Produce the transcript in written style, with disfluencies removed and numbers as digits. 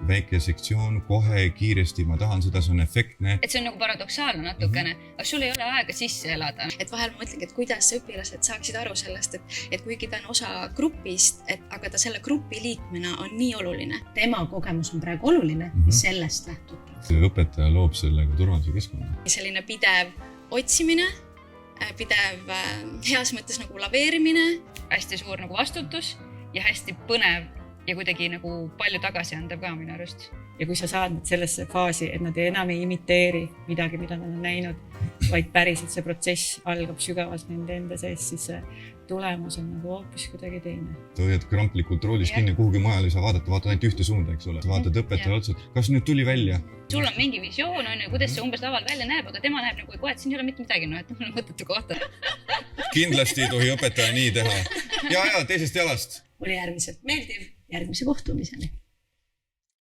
Väike sektsioon, kohe kiiresti, ma tahan seda, see on efektne. Et see on nagu paradoksaalne natukene, aga sul ei ole aega sisse elada. Et vahel ma mõtlengi, et kuidas õpilased saaksid aru sellest, et kuigi ta on osa grupist, aga ta selle grupi liikmena on nii oluline. Tema kogemus on praegu oluline ja sellest lähtub. Õpetaja loob sellega turvalise keskkonna. Selline pidev otsimine, pidev heas mõttes nagu laveerimine. Hästi suur nagu vastutus ja hästi põnev ja kuidagi nagu palju tagasi andav ka minu arust. Ja kui sa saad nüüd sellesse faasi, et nad enam ei imiteeri midagi, mida nad on näinud, vaid päriselt see protsess algab sügavalt nende enda sees, siis see tulemus on nagu hoopis kuidagi teine. Sa hoiad kramplikult roolis kinni, kuhugi majal ei saa vaadata, vaatad ainult ühte suunda, eks ole. Sa vaatad õpetajale otsa, kas nüüd tuli välja? Sul on mingi visioon, kuidas see umbes laval välja näeb, aga tema näeb nagu, et siin ei ole mitte midagi, et mul on mõttetu kohta. Kindlasti ei tohi õpetaja nii teha. Ja teisest jalast. Oli äärmiselt meeldiv järgmise kohtumiseni.